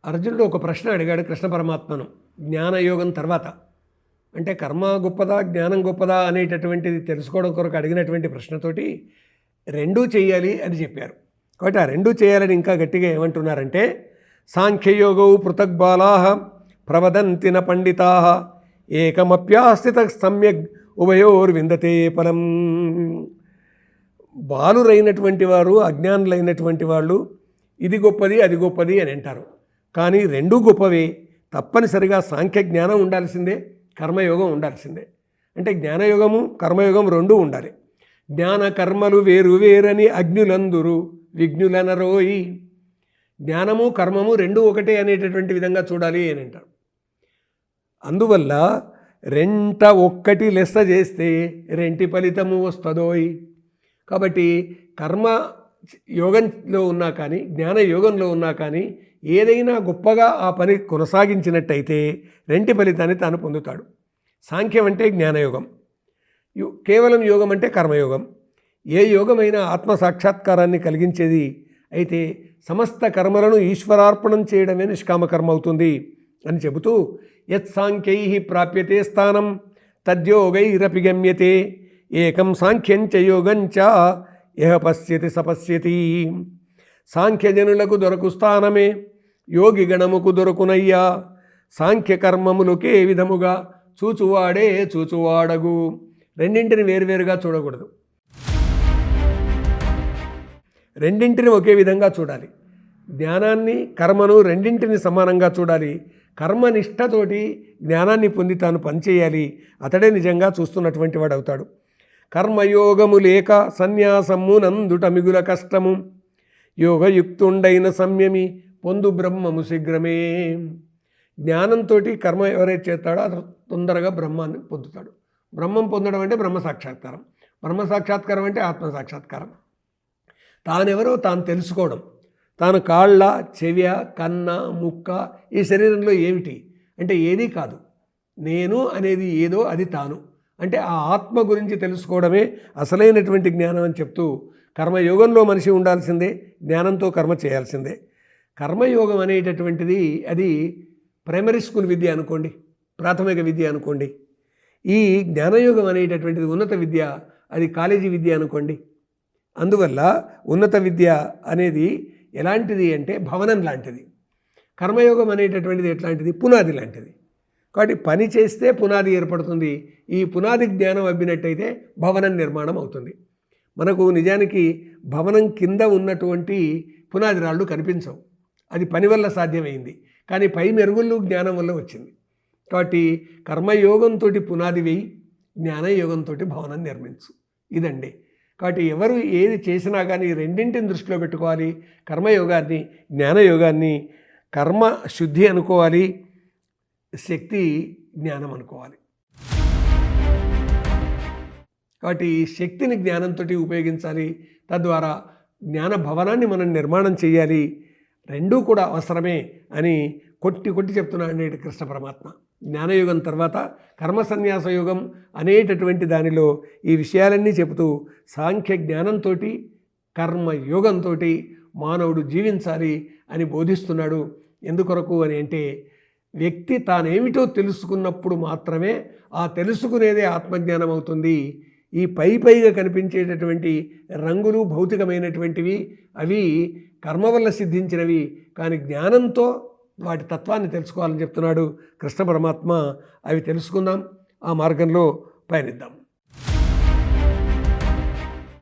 అర్జునుడు ఒక ప్రశ్న అడిగాడు కృష్ణ పరమాత్మను జ్ఞానయోగం తర్వాత. అంటే కర్మ గొప్పదా జ్ఞానం గొప్పదా అనేటటువంటిది తెలుసుకోవడం కొరకు అడిగినటువంటి ప్రశ్నతోటి రెండూ చేయాలి అని చెప్పారు. కాబట్టి ఆ రెండూ చేయాలని ఇంకా గట్టిగా ఏమంటున్నారంటే, సాంఖ్యయోగౌ పృథగ్బాలా ప్రవదంతి న పండితా ఏకమప్యాస్థిత సమ్యగ్ ఉభయోర్విందతే ఫలం. బాలురైనటువంటి వారు అజ్ఞానులైనటువంటి వాళ్ళు ఇది గొప్పది అది గొప్పది అని అంటారు. కానీ రెండూ గొప్పవే. తప్పనిసరిగా సాంఖ్య జ్ఞానం ఉండాల్సిందే, కర్మయోగం ఉండాల్సిందే. అంటే జ్ఞానయోగము కర్మయోగం రెండూ ఉండాలి. జ్ఞాన కర్మలు వేరు వేరని అజ్ఞులందురు విజ్ఞులనరోయి. జ్ఞానము కర్మము రెండూ ఒకటే అనేటటువంటి విధంగా చూడాలి అని అంటారు. అందువల్ల రెంట ఒక్కటి లెస్స చేస్తే రెంటి ఫలితము వస్తుందోయ్. కాబట్టి కర్మ యోగంలో ఉన్నా కానీ జ్ఞాన యోగంలో ఉన్నా కానీ ఏదైనా గొప్పగా ఆ పని కొనసాగించినట్టయితే రెంటి ఫలితాన్ని తాను పొందుతాడు. సాంఖ్యం అంటే జ్ఞానయోగం, కేవలం యోగం అంటే కర్మయోగం. ఏ యోగమైనా ఆత్మ సాక్షాత్కారాన్ని కలిగించేది అయితే సమస్త కర్మలను ఈశ్వరార్పణం చేయడమే నిష్కామకర్మ అవుతుంది అని చెబుతూ, యత్ సాంఖ్యై ప్రాప్యతే స్థానం తద్యోగైరపి గమ్యతే ఏకం సాంఖ్యంచ యోగంచ యః పశ్యతి సపశ్యతి. సాంఖ్యజనులకు దొరకు స్థానమే యోగి గణముకు దొరకునయ్యా. సాంఖ్యకర్మములకే విధముగా చూచువాడే చూచువాడగు. రెండింటిని వేరువేరుగా చూడకూడదు, రెండింటిని ఒకే విధంగా చూడాలి. జ్ఞానాన్ని కర్మను రెండింటిని సమానంగా చూడాలి. కర్మనిష్టతోటి జ్ఞానాన్ని పొంది తాను పనిచేయాలి. అతడే నిజంగా చూస్తున్నటువంటి వాడు అవుతాడు. కర్మయోగము లేక సన్యాసము నందుట మిగుల కష్టము. యోగయుక్తుండైన సంయమి పొందు బ్రహ్మము శీఘ్రమే. జ్ఞానంతో కర్మ ఎవరైతే చేస్తాడో అతను తొందరగా బ్రహ్మాన్ని పొందుతాడు. బ్రహ్మం పొందడం అంటే బ్రహ్మ సాక్షాత్కారం, బ్రహ్మ సాక్షాత్కారం అంటే ఆత్మ సాక్షాత్కారం. తానెవరో తాను తెలుసుకోవడం. తాను కాళ్ళ చెవ్య కన్న ముక్క ఈ శరీరంలో ఏమిటి అంటే ఏదీ కాదు. నేను అనేది ఏదో అది తాను అంటే ఆ ఆత్మ గురించి తెలుసుకోవడమే అసలైనటువంటి జ్ఞానం అని చెప్తూ, కర్మయోగంలో మనిషి ఉండాల్సిందే, జ్ఞానంతో కర్మ చేయాల్సిందే. కర్మయోగం అనేటటువంటిది అది ప్రైమరీ స్కూల్ విద్య అనుకోండి, ప్రాథమిక విద్య అనుకోండి. ఈ జ్ఞానయోగం అనేటటువంటిది ఉన్నత విద్య, అది కాలేజీ విద్య అనుకోండి. అందువల్ల ఉన్నత విద్య అనేది ఎలాంటిది అంటే భవనం లాంటిది. కర్మయోగం అనేటటువంటిది ఎట్లాంటిది, పునాది లాంటిది. కాబట్టి పని చేస్తే పునాది ఏర్పడుతుంది. ఈ పునాది జ్ఞానం అబ్బినట్టయితే భవనం నిర్మాణం అవుతుంది. మనకు నిజానికి భవనం కింద ఉన్నటువంటి పునాది రాళ్ళు కనిపించవు, అది పని వల్ల సాధ్యమైంది. కానీ పై మెరుగుళ్ళు జ్ఞానం వల్ల వచ్చింది. కాబట్టి కర్మయోగంతో పునాది వేయి, జ్ఞానయోగంతో భవనం నిర్మించు. ఇదండి. కాబట్టి ఎవరు ఏది చేసినా కానీ రెండింటిని దృష్టిలో పెట్టుకోవాలి. కర్మయోగాన్ని జ్ఞానయోగాన్ని. కర్మ శుద్ధి అనుకోవాలి, శక్తి జ్ఞానం అనుకోవాలి. కాబట్టి ఈ శక్తిని జ్ఞానంతో ఉపయోగించాలి. తద్వారా జ్ఞాన భవనాన్ని మనం నిర్మాణం చేయాలి. రెండూ కూడా అవసరమే అని కొట్టి చెప్తున్నాడు నేటి కృష్ణ పరమాత్మ. జ్ఞానయోగం తర్వాత కర్మ సన్యాస యోగం అనేటటువంటి దానిలో ఈ విషయాలన్నీ చెబుతూ సాంఖ్య జ్ఞానంతో కర్మయోగంతో మానవుడు జీవించాలి అని బోధిస్తున్నాడు. ఎందుకొరకు అని అంటే, వ్యక్తి తానేమిటో తెలుసుకున్నప్పుడు మాత్రమే ఆ తెలుసుకునేదే ఆత్మజ్ఞానం అవుతుంది. ఈ పైగా కనిపించేటటువంటి రంగులు భౌతికమైనటువంటివి, అవి కర్మ వల్ల సిద్ధించినవి. కానీ జ్ఞానంతో వాటి తత్వాన్ని తెలుసుకోవాలని చెప్తున్నాడు కృష్ణ పరమాత్మ. అవి తెలుసుకుందాం, ఆ మార్గంలో పయనిద్దాం.